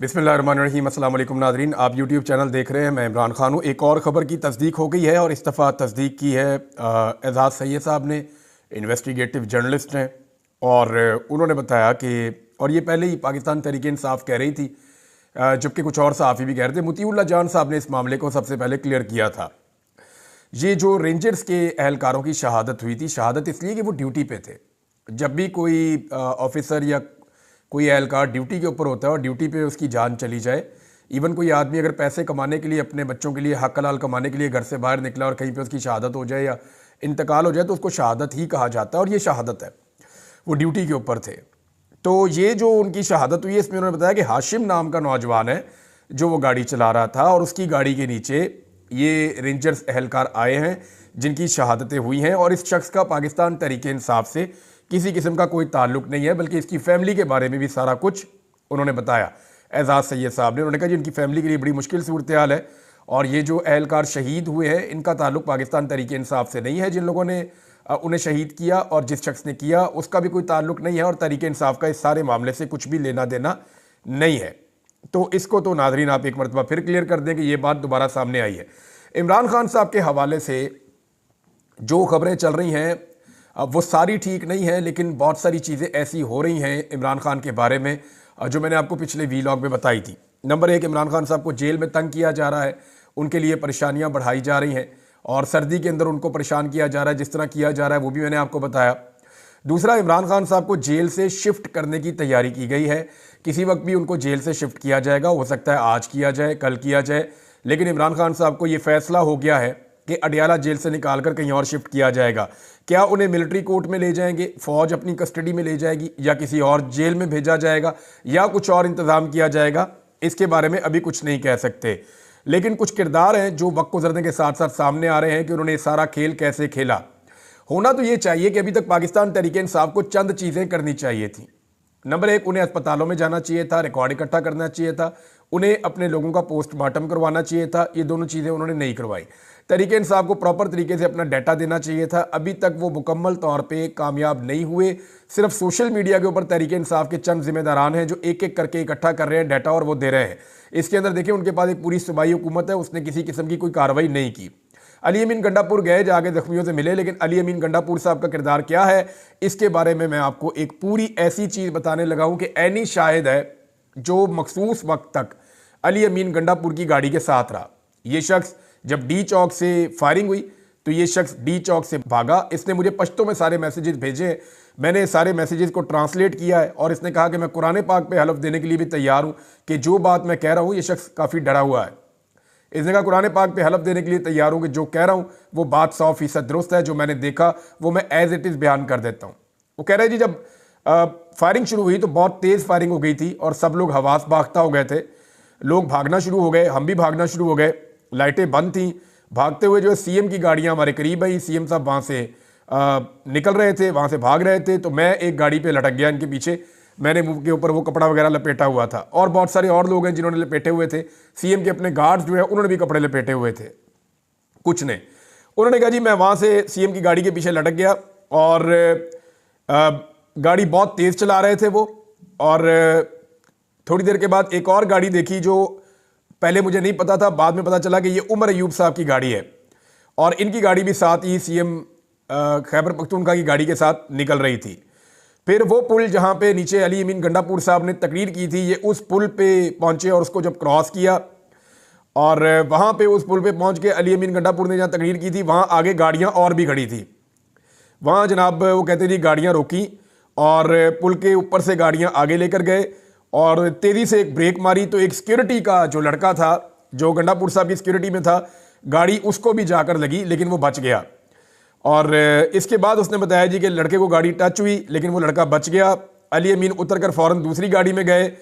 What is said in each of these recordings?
बिस्मिल्लाहिर्रहमानिर्रहीम। अस्सलाम वालेकुम नाज़रीन, आप यूट्यूब चैनल देख रहे हैं। मैं इमरान खान हूँ। एक और ख़बर की तस्दीक हो गई है और इस दफ़ा तस्दीक की है एजाज़ सैयद साहब ने। इन्वेस्टिगेटिव जर्नलिस्ट हैं और उन्होंने बताया कि, और ये पहले ही पाकिस्तान तहरीक इंसाफ कह रही थी, जबकि कुछ और सहाफ़ी भी कह रहे थे। मुतीउल्लाह जान साहब ने इस मामले को सबसे पहले क्लियर किया था। ये जो रेंजर्स के एहलकारों की शहादत हुई थी, शहादत इसलिए कि वो ड्यूटी पे थे। जब भी कोई ऑफिसर या कोई एहलकार ड्यूटी के ऊपर होता है और ड्यूटी पे उसकी जान चली जाए, इवन कोई आदमी अगर पैसे कमाने के लिए, अपने बच्चों के लिए हक हलाल कमाने के लिए घर से बाहर निकला और कहीं पे उसकी शहादत हो जाए या इंतकाल हो जाए, तो उसको शहादत ही कहा जाता है और ये शहादत है। वो ड्यूटी के ऊपर थे। तो ये जो उनकी शहादत हुई है, इसमें उन्होंने बताया कि हाशिम नाम का नौजवान है जो वो गाड़ी चला रहा था और उसकी गाड़ी के नीचे ये रेंजर्स एहलकार आए हैं जिनकी शहादतें हुई हैं। और इस शख्स का पाकिस्तान तहरीक इंसाफ से किसी किस्म का कोई ताल्लुक नहीं है, बल्कि इसकी फैमिली के बारे में भी सारा कुछ उन्होंने बताया। एजाज सैयद साहब ने, उन्होंने कहा जी इनकी फैमिली के लिए बड़ी मुश्किल सूरत हाल है और ये जो एहलकार शहीद हुए हैं इनका ताल्लुक पाकिस्तान तहरीक इंसाफ से नहीं है। जिन लोगों ने उन्हें शहीद किया और जिस शख्स ने किया उसका भी कोई ताल्लुक नहीं है और तहरीक इंसाफ का इस सारे मामले से कुछ भी लेना देना नहीं है। तो इसको तो नाजरीन आप एक मरतबा फिर क्लियर कर दें कि ये बात दोबारा सामने आई है। इमरान खान साहब के हवाले से जो खबरें चल रही हैं वो सारी ठीक नहीं है, लेकिन बहुत सारी चीज़ें ऐसी हो रही हैं इमरान खान के बारे में जो मैंने आपको पिछले वीलॉग में बताई थी। नंबर 1, इमरान खान साहब को जेल में तंग किया जा रहा है, उनके लिए परेशानियां बढ़ाई जा रही हैं और सर्दी के अंदर उनको परेशान किया जा रहा है, जिस तरह किया जा रहा है वो भी मैंने आपको बताया। दूसरा, इमरान खान साहब को जेल से शिफ्ट करने की तैयारी की गई है। किसी वक्त भी उनको जेल से शिफ्ट किया जाएगा, हो सकता है आज किया जाए, कल किया जाए, लेकिन इमरान खान साहब को ये फैसला हो गया है कि अडियाला जेल से निकालकर कहीं और शिफ्ट किया जाएगा। क्या उन्हें मिलिट्री कोर्ट में ले जाएंगे, फौज अपनी कस्टडी में ले जाएगी, या किसी और जेल में भेजा जाएगा, या कुछ और इंतजाम किया जाएगा, इसके बारे में अभी कुछ नहीं कह सकते। लेकिन कुछ किरदार हैं जो वक्त गुजरने के साथ साथ सामने आ रहे हैं कि उन्होंने सारा खेल कैसे खेला। होना तो ये चाहिए कि अभी तक पाकिस्तान तहरीक इंसाफ को चंद चीज़ें करनी चाहिए थी। नंबर 1, उन्हें अस्पतालों में जाना चाहिए था, रिकॉर्ड इकट्ठा करना चाहिए था, उन्हें अपने लोगों का पोस्टमार्टम करवाना चाहिए था। ये दोनों चीज़ें उन्होंने नहीं करवाई। तहरीक इंसाफ को प्रॉपर तरीके से अपना डाटा देना चाहिए था। अभी तक वो मुकम्मल तौर पे कामयाब नहीं हुए। सिर्फ सोशल मीडिया के ऊपर तहरीक इंसाफ के चंद जिम्मेदारान हैं जो एक एक करके इकट्ठा कर रहे हैं डाटा और वो दे रहे हैं। इसके अंदर देखिए, उनके पास एक पूरी सूबाई हुकूमत है, उसने किसी किस्म की कोई कार्रवाई नहीं की। अली अमीन गंडापुर गए, जाके जख्मियों से मिले, लेकिन अली अमीन गंडापुर साहब का किरदार क्या है इसके बारे में मैं आपको एक पूरी ऐसी चीज़ बताने लगा हूं कि ऐनी शाहिद है जो मखसूस वक्त तक अली अमीन गंडापुर की गाड़ी के साथ रहा। ये शख्स जब डी चौक से फायरिंग हुई तो ये शख्स डी चौक से भागा। इसने मुझे पश्तो में सारे मैसेजेस भेजे, मैंने सारे मैसेजेस को ट्रांसलेट किया है और इसने कहा कि मैं कुरान पाक पे हलफ देने के लिए भी तैयार हूं कि जो बात मैं कह रहा हूं, ये शख्स काफ़ी डरा हुआ है। इसने कहा कुरान पाक पे हलफ देने के लिए तैयार हूं कि जो कह रहा हूं वो बात 100% दुरुस्त है, जो मैंने देखा वो मैं एज इट इज़ बयान कर देता हूं। वो कह रहे जी जब फायरिंग शुरू हुई तो बहुत तेज़ फायरिंग हो गई थी और सब लोग हवास भागता हो गए थे, लोग भागना शुरू हो गए, हम भी भागना शुरू हो गए, लाइटें बंद थी। भागते हुए जो है सीएम की गाड़ियां हमारे करीब आई, सीएम साहब वहाँ से निकल रहे थे, वहाँ से भाग रहे थे, तो मैं एक गाड़ी पे लटक गया इनके पीछे। मैंने मुंह के ऊपर वो कपड़ा वगैरह लपेटा हुआ था और बहुत सारे और लोग हैं जिन्होंने लपेटे हुए थे। सीएम के अपने गार्ड्स जो है उन्होंने भी कपड़े लपेटे हुए थे कुछ ने। उन्होंने कहा जी मैं वहाँ से सीएम की गाड़ी के पीछे लटक गया और गाड़ी बहुत तेज़ चला रहे थे वो। और थोड़ी देर के बाद एक और गाड़ी देखी जो पहले मुझे नहीं पता था, बाद में पता चला कि ये उमर अयूब साहब की गाड़ी है और इनकी गाड़ी भी साथ ही सीएम खैबर पख्तूनख्वा की गाड़ी के साथ निकल रही थी। फिर वो पुल जहाँ पे नीचे अली अमीन गंडापुर साहब ने तकरीर की थी, ये उस पुल पे पहुँचे और उसको जब क्रॉस किया और वहाँ पे उस पुल पे पहुँच के अली अमीन गंडापुर ने जहाँ तकरीर की थी वहाँ आगे गाड़ियाँ और भी खड़ी थी। वहाँ जनाब वो कहते जी गाड़ियाँ रोकी और पुल के ऊपर से गाड़ियाँ आगे लेकर गए और तेज़ी से एक ब्रेक मारी तो एक सिक्योरिटी का जो लड़का था जो गंडापुर साहब की सिक्योरिटी में था, गाड़ी उसको भी जाकर लगी लेकिन वो बच गया। और इसके बाद उसने बताया जी कि लड़के को गाड़ी टच हुई लेकिन वो लड़का बच गया। अली अमीन उतरकर फ़ौरन दूसरी गाड़ी में गए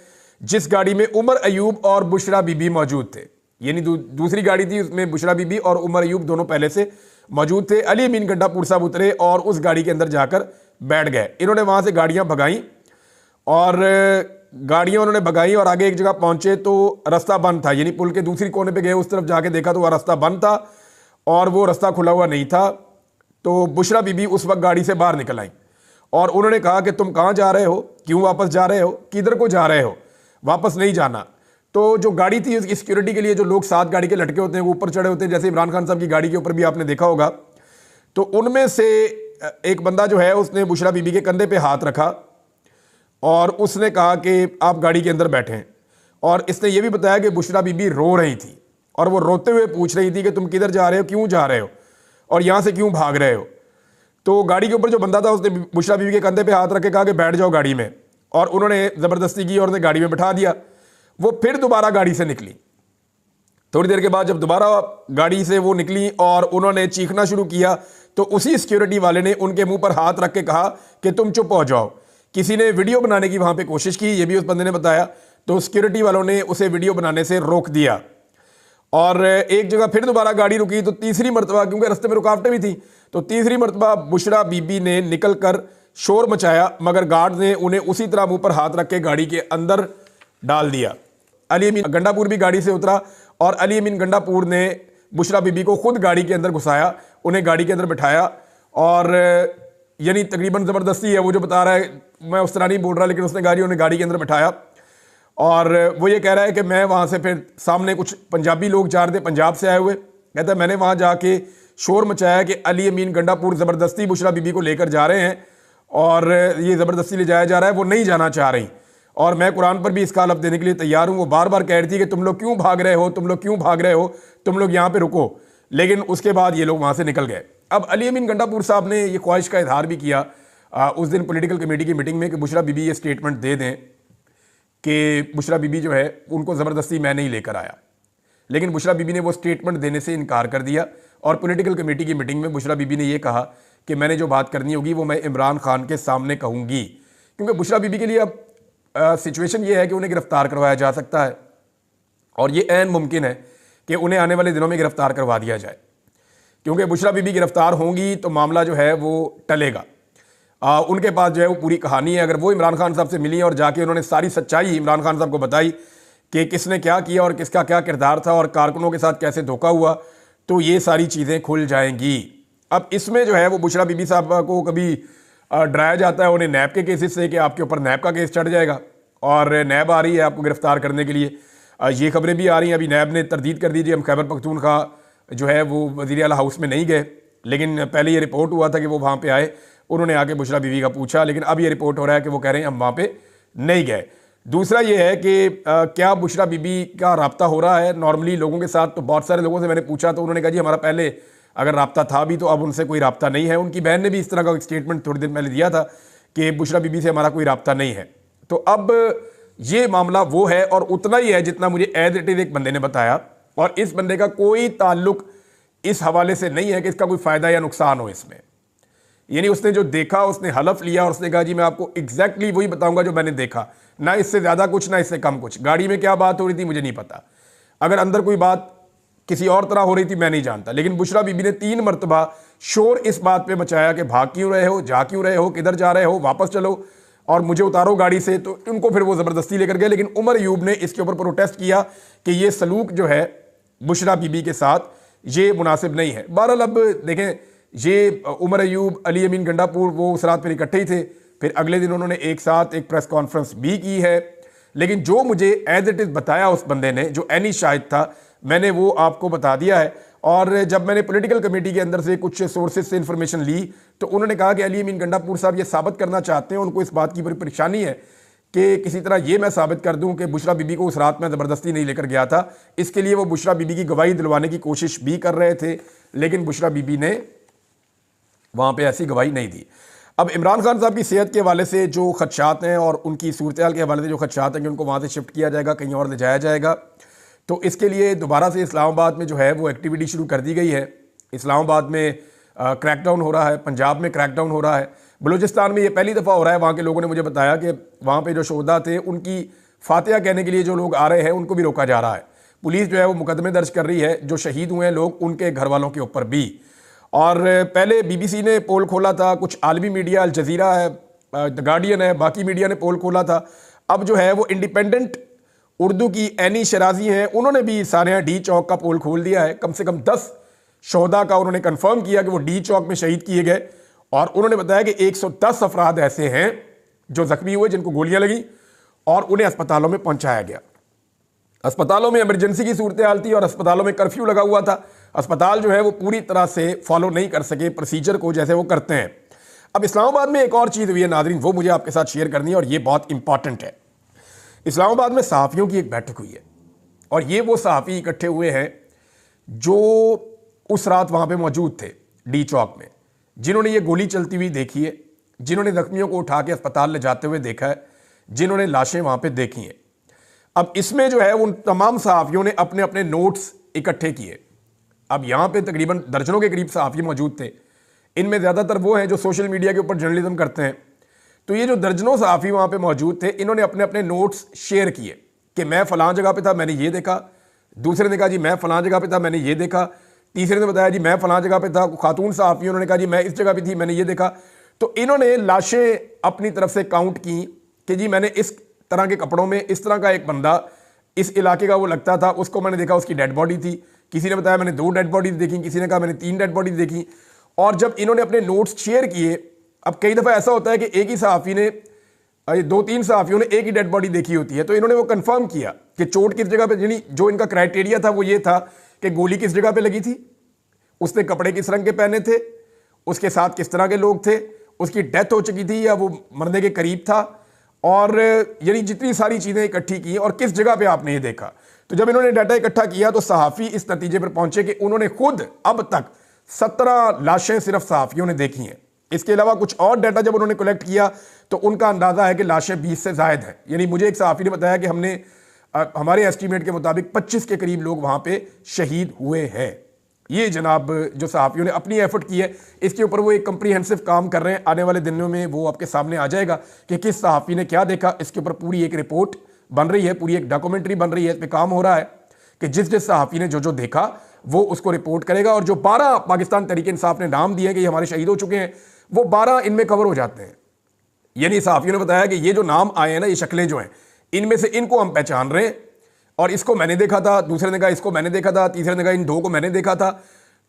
जिस गाड़ी में उमर अयूब और बुशरा बीबी मौजूद थे, यानी दूसरी गाड़ी थी उसमें बुशरा बीबी और उमर अयूब दोनों पहले से मौजूद थे। अली अमीन गंडापुर साहब उतरे और उस गाड़ी के अंदर जाकर बैठ गए। इन्होंने वहाँ से गाड़ियाँ भगाई और गाड़ियाँ उन्होंने भगाई और आगे एक जगह पहुँचे तो रास्ता बंद था, यानी पुल के दूसरी कोने पे गए, उस तरफ जाके देखा तो वह रास्ता बंद था और वो रास्ता खुला हुआ नहीं था। तो बुशरा बीबी उस वक्त गाड़ी से बाहर निकल आई और उन्होंने कहा कि तुम कहाँ जा रहे हो, क्यों वापस जा रहे हो, किधर को जा रहे हो, वापस नहीं जाना। तो जो गाड़ी थी उसकी सिक्योरिटी के लिए जो लोग साथ गाड़ी के लटके होते हैं वो ऊपर चढ़े होते हैं, जैसे इमरान खान साहब की गाड़ी के ऊपर भी आपने देखा होगा। तो उनमें से एक बंदा जो है उसने बुशरा बीबी के कंधे पे हाथ रखा और उसने कहा कि आप गाड़ी के अंदर बैठें, और इसने ये भी बताया कि बुशरा बीबी रो रही थी और वो रोते हुए पूछ रही थी कि तुम किधर जा रहे हो, क्यों जा रहे हो और यहाँ से क्यों भाग रहे हो। तो गाड़ी के ऊपर जो बंदा था उसने बुशरा बीबी के कंधे पे हाथ रख के कहा कि बैठ जाओ गाड़ी में, और उन्होंने ज़बरदस्ती की और उन्हें गाड़ी में बैठा दिया। वो फिर दोबारा गाड़ी से निकली। थोड़ी देर के बाद जब दोबारा गाड़ी से वो निकली और उन्होंने चीखना शुरू किया तो उसी सिक्योरिटी वाले ने उनके मुंह पर हाथ रख के कहा कि तुम चुप हो जाओ। किसी ने वीडियो बनाने की वहां पे कोशिश की, ये भी उस बंदे ने बताया, तो सिक्योरिटी वालों ने उसे वीडियो बनाने से रोक दिया। और एक जगह फिर दोबारा गाड़ी रुकी तो तीसरी मरतबा, क्योंकि रास्ते में रुकावटें भी थी, तो तीसरी मरतबा बुशरा बीबी ने निकल कर शोर मचाया, मगर गार्ड ने उन्हें उसी तरह मुंह पर हाथ रख के गाड़ी के अंदर डाल दिया। अली अमीन गंडापुर भी गाड़ी से उतरा और अली अमीन गंडापुर ने बुशरा बीबी को खुद गाड़ी के अंदर घुसाया, उन्हें गाड़ी के अंदर बिठाया, और यानी तकरीबन ज़बरदस्ती है, वो जो बता रहा है, मैं उस तरह नहीं बोल रहा, लेकिन उसने उन्हें गाड़ी के अंदर बिठाया। और वो ये कह रहा है कि मैं वहाँ से फिर सामने कुछ पंजाबी लोग जा रहे थे, पंजाब से आए हुए, कहता है मैंने वहाँ जाके शोर मचाया कि अली अमीन गंडापुर ज़बरदस्ती बुशरा बीबी को लेकर जा रहे हैं और ये ज़बरदस्ती ले जाया जा रहा है, वो नहीं जाना चाह रही, और मैं कुरान पर भी इसका हलफ देने के लिए तैयार हूँ। वो बार बार कह रही थी कि तुम लोग क्यों भाग रहे हो, तुम लोग क्यों भाग रहे हो, तुम लोग यहाँ पे रुको, लेकिन उसके बाद ये लोग वहाँ से निकल गए। अब अली अमीन गंडापुर साहब ने ये ख्वाहिश का इजहार भी किया उस दिन पॉलिटिकल कमेटी की मीटिंग में कि बुशरा बीबी ये स्टेटमेंट दे दें कि बुशरा बीबी जो है उनको ज़बरदस्ती मैं नहीं लेकर आया, लेकिन बुशरा बीबी ने वो स्टेटमेंट देने से इनकार कर दिया। और पॉलिटिकल कमेटी की मीटिंग में बुशरा बीबी ने ये कहा कि मैंने जो बात करनी होगी वो मैं इमरान खान के सामने कहूँगी, क्योंकि बुशरा बीबी के लिए अब सिचुएशन ये है कि उन्हें गिरफ्तार करवाया जा सकता है और ये ऐन मुमकिन है कि उन्हें आने वाले दिनों में गिरफ्तार करवा दिया जाए, क्योंकि बुशरा बीबी गिरफ्तार होंगी तो मामला जो है वो टलेगा। उनके पास जो है वो पूरी कहानी है। अगर वो इमरान खान साहब से मिली और जाके उन्होंने सारी सच्चाई इमरान खान साहब को बताई कि किसने क्या किया और किसका क्या किरदार था और कारकुनों के साथ कैसे धोखा हुआ, तो ये सारी चीज़ें खुल जाएंगी। अब इसमें जो है वो बुशरा बीबी साहब को कभी डराया जाता है उन्हें नैब के केसेस से कि आपके ऊपर नैब का केस चढ़ जाएगा और नैब आ रही है आपको गिरफ्तार करने के लिए। ये खबरें भी आ रही हैं, अभी नैब ने तरदीद कर दी, हम खैबर पख्तूनख्वा जो है वो वज़ीर आला हाउस में नहीं गए, लेकिन पहले ये रिपोर्ट हुआ था कि वो वहाँ पे आए, उन्होंने आके बुशरा बीबी का पूछा, लेकिन अब ये रिपोर्ट हो रहा है कि वो कह रहे हैं हम वहाँ पे नहीं गए। दूसरा ये है कि क्या बुशरा बीबी का रब्ता हो रहा है नॉर्मली लोगों के साथ, तो बहुत सारे लोगों से मैंने पूछा तो उन्होंने कहा जी हमारा पहले अगर रब्ता था भी तो अब उनसे कोई रब्ता नहीं है। उनकी बहन ने भी इस तरह का स्टेटमेंट थोड़ी देर पहले दिया था कि बुशरा बीबी से हमारा कोई रब्ता नहीं है। तो अब ये मामला वो है और उतना ही है जितना मुझे एज इट इज एक बंदे ने बताया, और इस बंदे का कोई ताल्लुक इस हवाले से नहीं है कि इसका कोई फ़ायदा या नुकसान हो इसमें। यानी उसने जो देखा उसने हलफ लिया और उसने कहा जी मैं आपको एग्जैक्टली वही बताऊंगा जो मैंने देखा, ना इससे ज़्यादा कुछ ना इससे कम कुछ। गाड़ी में क्या बात हो रही थी मुझे नहीं पता, अगर अंदर कोई बात किसी और तरह हो रही थी मैं नहीं जानता, लेकिन बुशरा बीबी ने 3 मरतबा शोर इस बात पे मचाया कि भाग क्यों रहे हो, जा क्यों रहे हो, किधर जा रहे हो, वापस चलो और मुझे उतारो गाड़ी से। तो उनको फिर वो ज़बरदस्ती लेकर गए, लेकिन उमर अयूब ने इसके ऊपर प्रोटेस्ट किया कि ये सलूक जो है बुशरा बीबी के साथ ये मुनासिब नहीं है। बहरहाल अब देखें, ये उमर अयूब, अली अमीन गंडापुर वो उस रात फिर इकट्ठे ही थे, फिर अगले दिन उन्होंने एक साथ एक प्रेस कॉन्फ्रेंस भी की है, लेकिन जो मुझे एज इट इज़ बताया उस बंदे ने जो एनी शाहिद था मैंने वो आपको बता दिया है। और जब मैंने पॉलिटिकल कमेटी के अंदर से कुछ सोर्सेज से इंफॉर्मेशन ली तो उन्होंने कहा कि अली अमीन गंडापुर साहब ये साबित करना चाहते हैं, उनको इस बात की बड़ी परेशानी है कि किसी तरह ये मैं साबित कर दूं कि बुशरा बीबी को उस रात में ज़बरदस्ती नहीं लेकर गया था। इसके लिए वो बुशरा बीबी की गवाही दिलवाने की कोशिश भी कर रहे थे, लेकिन बुशरा बीबी ने वहाँ पे ऐसी गवाही नहीं दी। अब इमरान खान साहब की सेहत के हवाले से जो खदशात हैं और उनकी सूरत हाल के हवाले से जो खदशात हैं कि उनको वहाँ से शिफ्ट किया जाएगा, कहीं और ले जाया जाएगा, तो इसके लिए दोबारा से इस्लामाबाद में जो है वो एक्टिविटी शुरू कर दी गई है। इस्लामाबाद में क्रैकडाउन हो रहा है, पंजाब में क्रैकडाउन हो रहा है, बलूचिस्तान में ये पहली दफ़ा हो रहा है। वहाँ के लोगों ने मुझे बताया कि वहाँ पे जो शोहदा थे उनकी फातिहा कहने के लिए जो लोग आ रहे हैं उनको भी रोका जा रहा है। पुलिस जो है वो मुकदमे दर्ज कर रही है, जो शहीद हुए हैं लोग उनके घर वालों के ऊपर भी। और पहले BBC ने पोल खोला था, कुछ आलमी मीडिया, अल जज़ीरा है, द गार्डियन है, बाकी मीडिया ने पोल खोला था। अब जो है वो इंडिपेंडेंट उर्दू की एनी शराजी हैं, उन्होंने भी सानिया डी चौक का पोल खोल दिया है। कम से कम 10 शोहदा का उन्होंने कंफर्म किया कि वो डी चौक में शहीद किए गए, और उन्होंने बताया कि 110 अफराद ऐसे हैं जो जख्मी हुए, जिनको गोलियां लगी और उन्हें अस्पतालों में पहुंचाया गया। अस्पतालों में इमरजेंसी की सूरत हाल थी और अस्पतालों में कर्फ्यू लगा हुआ था। अस्पताल जो है वो पूरी तरह से फॉलो नहीं कर सके प्रोसीजर को जैसे वो करते हैं। अब इस्लामाबाद में एक और चीज़ हुई है नाज़रीन, वो मुझे आपके साथ शेयर करनी है और ये बहुत इंपॉर्टेंट है। इस्लामाबाद में सहाफ़ियों की एक बैठक हुई है और ये वो सहाफ़ी इकट्ठे हुए हैं जो उस रात वहाँ पे मौजूद थे डी चौक में, जिन्होंने ये गोली चलती हुई देखी है, जिन्होंने जख्मियों को उठा के अस्पताल ले जाते हुए देखा है, जिन्होंने लाशें वहाँ पे देखी हैं। अब इसमें जो है उन तमाम सहाफ़ियों ने अपने अपने नोट्स इकट्ठे किए। अब यहाँ पे तकरीबन दर्जनों के करीब सहाफ़ी मौजूद थे। इनमें ज़्यादातर वो हैं जो सोशल मीडिया के ऊपर जर्नलिज्म करते हैं। तो ये जो दर्जनों सहाफ़ी वहाँ पे मौजूद थे, इन्होंने अपने अपने नोट्स शेयर किए कि मैं फ़लाँ जगह पे था, मैंने ये देखा। दूसरे ने कहा जी मैं फ़लाँ जगह पे था, मैंने ये देखा। तीसरे ने बताया जी मैं फ़लाँ जगह पे था। खातून सहाफ़ी उन्होंने कहा जी मैं इस जगह पे थी, मैंने ये देखा। तो इन्होंने लाशें अपनी तरफ से काउंट की कि जी मैंने इस तरह के कपड़ों में इस तरह का एक बंदा इस इलाके का वो लगता था, उसको मैंने देखा, उसकी डेड बॉडी थी। किसी ने बताया मैंने 2 डेड बॉडीज देखी, किसी ने कहा मैंने 3 डेड बॉडीज देखी। और जब इन्होंने अपने नोट्स शेयर किए, अब कई दफ़ा ऐसा होता है कि एक ही सहाफ़ी ने 2-3 सहाफ़ियों ने एक ही डेड बॉडी देखी होती है, तो इन्होंने वो कंफर्म किया कि चोट किस जगह पे, यानी जो इनका क्राइटेरिया था वो ये था कि गोली किस जगह पे लगी थी, उसने कपड़े किस रंग के पहने थे, उसके साथ किस तरह के लोग थे, उसकी डेथ हो चुकी थी या वो मरने के करीब था, और यानी जितनी सारी चीज़ें इकट्ठी की और किस जगह पे आपने ये देखा। तो जब इन्होंने डाटा इकट्ठा किया तो सहाफ़ी इस नतीजे पर पहुंचे कि उन्होंने खुद अब तक 17 लाशें सिर्फ सहाफ़ियों ने देखी हैं। इसके अलावा कुछ और डाटा जब उन्होंने कलेक्ट किया तो उनका अंदाज़ा है कि लाशें 20 से ज़ायद हैं। यानी मुझे एक सहाफ़ी ने बताया कि हमने हमारे एस्टीमेट के मुताबिक 25 के करीब लोग वहाँ पे शहीद हुए हैं। ये जनाब जो सहाफ़ियों ने अपनी एफर्ट की है, इसके ऊपर वो एक कंप्रीहेंसिव काम कर रहे हैं। आने वाले दिनों में वो आपके सामने आ जाएगा कि किस सहाफ़ी ने क्या देखा। इसके ऊपर पूरी एक रिपोर्ट बन रही है, पूरी एक डॉक्यूमेंट्री बन रही है। इस पर काम हो रहा है कि जिस जिस सहाफ़ी ने जो जो देखा वो उसको रिपोर्ट करेगा। और जो 12 पाकिस्तान तहरीक इंसाफ ने नाम दिए कि ये हमारे शहीद हो चुके हैं, वो 12 इनमें कवर हो जाते हैं। यानी सहाफ़ियों ने बताया कि ये जो नाम आए हैं ना, ये शक्लें जो हैं, इनमें से इनको हम पहचान रहे हैं और इसको मैंने देखा था, दूसरे ने कहा इसको मैंने देखा था, तीसरे ने कहा इन 2 को मैंने देखा था,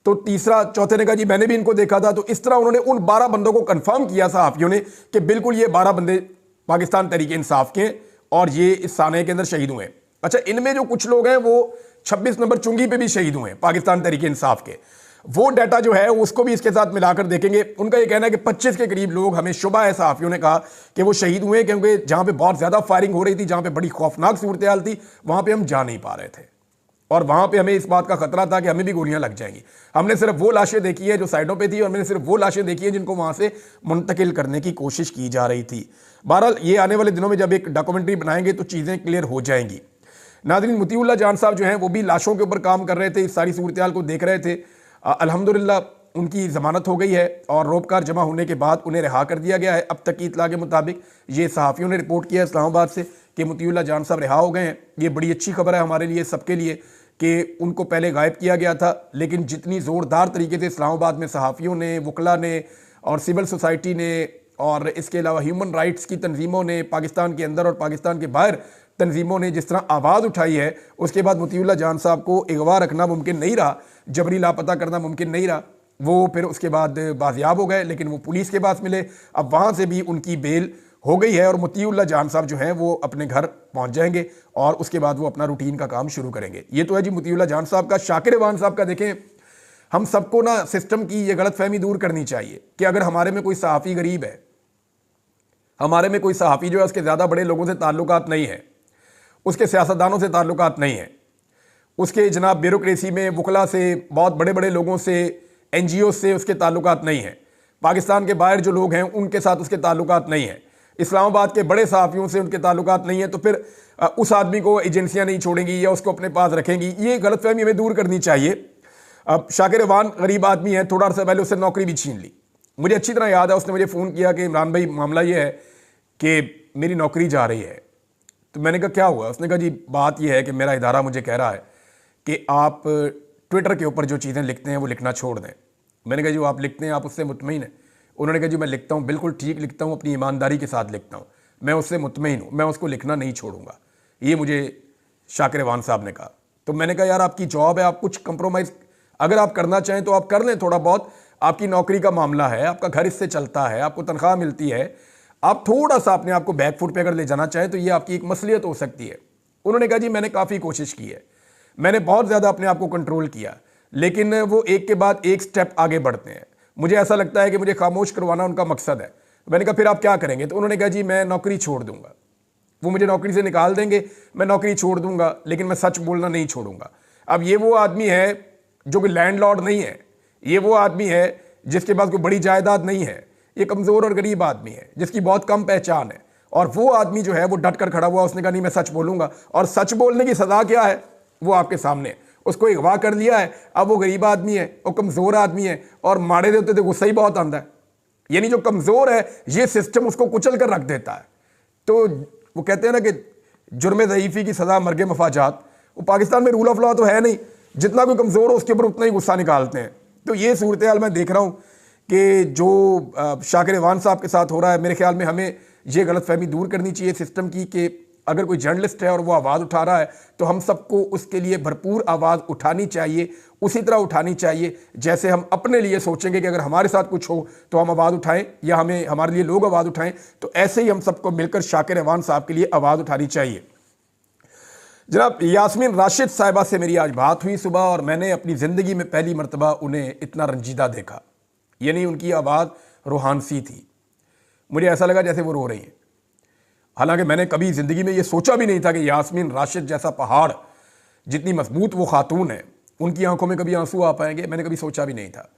तो तीसरा चौथे ने कहा जी मैंने भी इनको देखा था। तो इस तरह उन्होंने उन 12 बंदों को कंफर्म किया सहाफ़ियों ने कि बिल्कुल ये 12 बंदे पाकिस्तान तहरीक इंसाफ के और ये इस साने के अंदर शहीद हुए। अच्छा, इनमें जो कुछ लोग हैं वो 26 नंबर चुंगी पे भी शहीद हुए पाकिस्तान तहरीक इंसाफ के। वो डाटा जो है उसको भी इसके साथ मिलाकर देखेंगे। उनका ये कहना है कि 25 के करीब लोग, हमें शुबा है, सहाफ़ियों ने कहा कि वो शहीद हुए, क्योंकि जहाँ पे बहुत ज़्यादा फायरिंग हो रही थी, जहाँ पे बड़ी खौफनाक सूरत हाल थी, वहाँ पे हम जा नहीं पा रहे थे और वहाँ पे हमें इस बात का खतरा था कि हमें भी गोलियाँ लग जाएंगी। हमने सिर्फ वो लाशें देखी है जो साइडों पे थी और मैंने सिर्फ वो लाशें देखी है जिनको वहाँ से मुंतकिल करने की कोशिश की जा रही थी। बहरहाल ये आने वाले दिनों में जब एक डॉक्यूमेंट्री बनाएंगे तो चीज़ें क्लियर हो जाएंगी। नाज़रीन, मुतीउल्लाह जान साहब जो हैं वो भी लाशों के ऊपर काम कर रहे थे, इस सारी सूरत हाल को देख रहे थे। अल्हम्दुलिल्लाह उनकी ज़मानत हो गई है और रोपकार जमा होने के बाद उन्हें रिहा कर दिया गया है। अब तक की इतला के मुताबिक ये सहाफ़ियों ने रिपोर्ट किया इस्लामाबाद से कि मुतीउल्लाह जान साहब रिहा हो गए हैं। ये बड़ी अच्छी खबर है हमारे लिए, सबके लिए, कि उनको पहले गायब किया गया था, लेकिन जितनी ज़ोरदार तरीके से इस्लामाबाद में सहाफ़ियों ने, वकला ने और सिविल सोसाइटी ने और इसके अलावा ह्यूमन राइट्स की तंजीमों ने, पाकिस्तान के अंदर और पाकिस्तान के बाहर तंजीमों ने जिस तरह आवाज़ उठाई है, उसके बाद मुतीउल्लाह जान साहब को अगवा रखना मुमकिन नहीं रहा, जबरी लापता करना मुमकिन नहीं रहा। वो फिर उसके बाद बाजियाब हो गए, लेकिन वो पुलिस के पास मिले। अब वहाँ से भी उनकी बेल हो गई है और मुतीउल्लाह जान साहब जो हैं वो अपने घर पहुँच जाएंगे और उसके बाद वो अपना रूटीन का काम शुरू करेंगे। ये तो है जी मुतीउल्लाह जान साहब का। शाकिर रवान साहब का देखें, हम सबको ना सिस्टम की ये गलतफहमी दूर करनी चाहिए कि अगर हमारे में कोई सहाफ़ी गरीब है, हमारे में कोई सहाफ़ी जो है उसके ज़्यादा बड़े लोगों से ताल्लुकात नहीं है, उसके सियासतदानों से ताल्लुकात नहीं है, उसके जनाब ब्यूरोक्रेसी में वकला से, बहुत बड़े बड़े लोगों से, NGO से उसके ताल्लुकात नहीं है, पाकिस्तान के बाहर जो लोग हैं उनके साथ उसके ताल्लुकात नहीं है, इस्लामाबाद के बड़े सहाफ़ियों से उनके ताल्लुकात नहीं है, तो फिर उस आदमी को एजेंसियां नहीं छोड़ेंगी या उसको अपने पास रखेंगी। ये गलतफहमी हमें दूर करनी चाहिए। अब शाकिर रवान गरीब आदमी है, थोड़ा अर्सा पहले उससे नौकरी भी छीन ली। मुझे अच्छी तरह याद है, उसने मुझे फ़ोन किया कि इमरान भाई मामला ये है कि मेरी नौकरी जा रही है। तो मैंने कहा क्या हुआ? उसने कहा जी बात यह है कि मेरा इदारा मुझे कह रहा है कि आप ट्विटर के ऊपर जो चीज़ें लिखते हैं वो लिखना छोड़ दें। मैंने कहा जी वो आप लिखते हैं, आप उससे मुतमईन हैं? उन्होंने कहा जी मैं लिखता हूँ, बिल्कुल ठीक लिखता हूँ, अपनी ईमानदारी के साथ लिखता हूँ, मैं उससे मुतमईन हूँ, मैं उसको लिखना नहीं छोड़ूंगा। ये मुझे शाकिर रवान साहब ने कहा। तो मैंने कहा यार आपकी जॉब है, आप कुछ कंप्रोमाइज़ अगर आप करना चाहें तो आप कर लें, थोड़ा बहुत आपकी नौकरी का मामला है, आपका घर इससे चलता है, आपको तनख्वाह मिलती है, आप थोड़ा सा अपने आप को बैक फुट पे अगर ले जाना चाहें तो ये आपकी एक मसलियत हो सकती है। उन्होंने कहा जी मैंने काफ़ी कोशिश की है, मैंने बहुत ज़्यादा अपने आप को कंट्रोल किया, लेकिन वो एक के बाद एक स्टेप आगे बढ़ते हैं। मुझे ऐसा लगता है कि मुझे खामोश करवाना उनका मकसद है। मैंने कहा फिर आप क्या करेंगे? तो उन्होंने कहा जी मैं नौकरी छोड़ दूंगा। वो मुझे नौकरी से निकाल देंगे, मैं नौकरी छोड़ दूंगा, लेकिन मैं सच बोलना नहीं छोड़ूंगा। अब ये वो आदमी है जो कि लैंडलॉर्ड नहीं है, ये वो आदमी है जिसके पास कोई बड़ी जायदाद नहीं है, ये कमज़ोर और गरीब आदमी है जिसकी बहुत कम पहचान है। और वो आदमी जो है वो डट कर खड़ा हुआ, उसने कहा नहीं मैं सच बोलूंगा। और सच बोलने की सज़ा क्या है वो आपके सामने है। उसको अगवा कर लिया है, अब वो गरीब आदमी है, वो कमज़ोर आदमी है, और माड़े देते तो गुस्सा ही बहुत आंदा है। यानी जो कमज़ोर है ये सिस्टम उसको कुचल कर रख देता है। तो वो कहते हैं ना कि जुर्म ज़ईफ़ी की सज़ा मर्ग मफाजात। वो पाकिस्तान में रूल ऑफ लॉ तो है नहीं, जितना कोई कमज़ोर हो उसके ऊपर उतना ही गुस्सा निकालते हैं। तो ये सूरत हाल मैं देख रहा हूँ कि जो शाकिर रेवान साहब के साथ हो रहा है, मेरे ख्याल में हमें ये गलतफहमी दूर करनी चाहिए सिस्टम की कि अगर कोई जर्नलिस्ट है और वो आवाज़ उठा रहा है तो हम सबको उसके लिए भरपूर आवाज़ उठानी चाहिए, उसी तरह उठानी चाहिए जैसे हम अपने लिए सोचेंगे कि अगर हमारे साथ कुछ हो तो हम आवाज़ उठाएं, या हमें हमारे लिए लोग आवाज़ उठाएं। तो ऐसे ही हम सबको मिलकर शाकिर रेवान साहब के लिए आवाज़ उठानी चाहिए। जनाब यास्मीन राशिद साहिबा से मेरी आज बात हुई सुबह, और मैंने अपनी ज़िंदगी में पहली मरतबा उन्हें इतना रंजीदा देखा। यानी उनकी आवाज़ रूहानसी थी। मुझे ऐसा लगा जैसे वो रो रही हैं। हालांकि मैंने कभी ज़िंदगी में ये सोचा भी नहीं था कि यास्मीन राशिद जैसा पहाड़, जितनी मजबूत वो खातून है, उनकी आंखों में कभी आंसू आ पाएंगे, मैंने कभी सोचा भी नहीं था।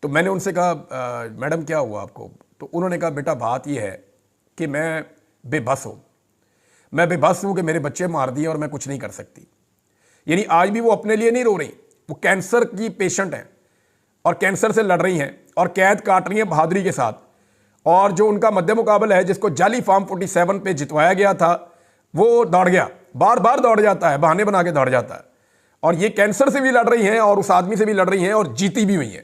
तो मैंने उनसे कहा मैडम क्या हुआ आपको? तो उन्होंने कहा बेटा बात यह है कि मैं बेबस हूँ, मैं बेबस हूँ कि मेरे बच्चे मार दिए और मैं कुछ नहीं कर सकती। यानी आज भी वो अपने लिए नहीं रो रही, वो कैंसर की पेशेंट हैं और कैंसर से लड़ रही हैं और कैद काट रही हैं बहादुरी के साथ। और जो उनका मध्य मुकाबला है, जिसको जाली फार्म 47 पे जितवाया गया था, वो दौड़ गया, बार बार दौड़ जाता है, बहाने बना के दौड़ जाता है। और ये कैंसर से भी लड़ रही हैं और उस आदमी से भी लड़ रही हैं और जीती भी हुई हैं।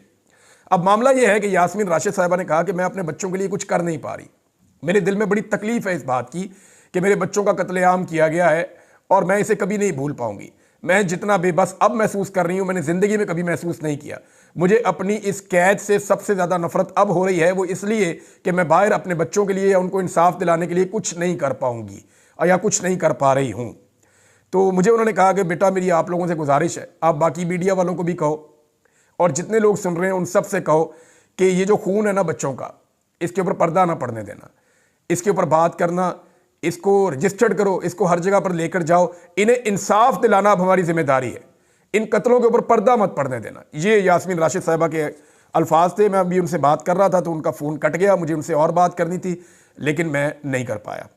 अब मामला ये है कि यास्मीन राशिद साहिबा ने कहा कि मैं अपने बच्चों के लिए कुछ कर नहीं पा रही। मेरे दिल में बड़ी तकलीफ है इस बात की कि मेरे बच्चों का कत्लेआम किया गया है और मैं इसे कभी नहीं भूल पाऊंगी। मैं जितना बेबस अब महसूस कर रही हूं, मैंने ज़िंदगी में कभी महसूस नहीं किया। मुझे अपनी इस कैद से सबसे ज़्यादा नफरत अब हो रही है, वो इसलिए कि मैं बाहर अपने बच्चों के लिए या उनको इंसाफ दिलाने के लिए कुछ नहीं कर पाऊंगी या कुछ नहीं कर पा रही हूँ। तो मुझे उन्होंने कहा कि बेटा मेरी आप लोगों से गुजारिश है, आप बाकी मीडिया वालों को भी कहो और जितने लोग सुन रहे हैं उन सब से कहो कि ये जो खून है ना बच्चों का, इसके ऊपर पर्दा ना पड़ने देना, इसके ऊपर बात करना, इसको रजिस्टर्ड करो, इसको हर जगह पर लेकर जाओ। इन्हें इंसाफ दिलाना अब हमारी जिम्मेदारी है, इन कत्लों के ऊपर पर्दा मत पड़ने देना। ये यास्मीन राशिद साहिबा के अल्फाज थे। मैं अभी उनसे बात कर रहा था तो उनका फ़ोन कट गया, मुझे उनसे और बात करनी थी लेकिन मैं नहीं कर पाया।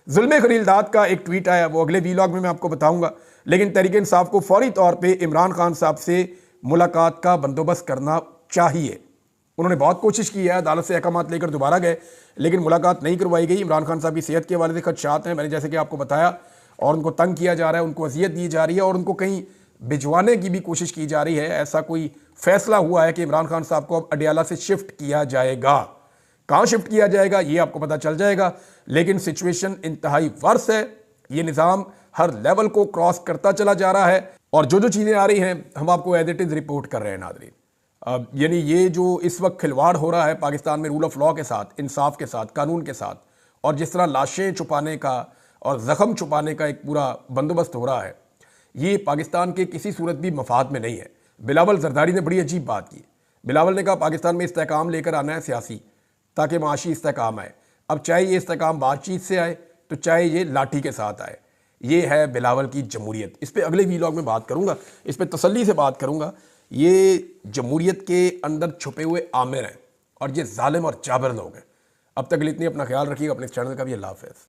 जुल्म खलीलदाद का एक ट्वीट आया, वो अगले वीलॉग में मैं आपको बताऊंगा। लेकिन तहरीक इंसाफ को फौरी तौर पर इमरान खान साहब से मुलाकात का बंदोबस्त करना चाहिए। उन्होंने बहुत कोशिश की है, अदालत से अहकामात लेकर दोबारा गए लेकिन मुलाकात नहीं करवाई गई। इमरान खान साहब की सेहत के हवाले से खदशात हैं, मैंने जैसे कि आपको बताया, और उनको तंग किया जा रहा है, उनको अजियत दी जा रही है और उनको कहीं भिजवाने की भी कोशिश की जा रही है। ऐसा कोई फैसला हुआ है कि इमरान खान साहब को अब अडियाला से शिफ्ट किया जाएगा। कहाँ शिफ्ट किया जाएगा ये आपको पता चल जाएगा, लेकिन सिचुएशन इंतहाई वर्स है। ये निज़ाम हर लेवल को क्रॉस करता चला जा रहा है और जो जो चीज़ें आ रही हैं हम आपको एज इट इज़ रिपोर्ट कर रहे हैं नाज़रीन। यानी ये जो इस वक्त खिलवाड़ हो रहा है पाकिस्तान में रूल ऑफ लॉ के साथ, इंसाफ के साथ, कानून के साथ, और जिस तरह लाशें छुपाने का और ज़ख्म छुपाने का एक पूरा बंदोबस्त हो रहा है, ये पाकिस्तान के किसी सूरत भी मफाद में नहीं है। बिलावल जरदारी ने बड़ी अजीब बात की। बिलावल ने कहा पाकिस्तान में इस्तेहकाम लेकर आना है सियासी, ताकि माशी इस्तेहकाम आए। अब चाहे ये इस्तेहकाम बातचीत से आए तो चाहे ये लाठी के साथ आए। ये है बिलावल की जमहूरियत। इस पर अगले वीलॉग में बात करूँगा, इस पर तसल्ली से बात करूँगा। ये जमहूरियत के अंदर छुपे हुए आमिर हैं और ये जालिम और जाबर लोग हैं। अब तक इतनी अपना ख्याल रखिएगा, अपने चैनल का भी। अल्लाह हाफ़िज़।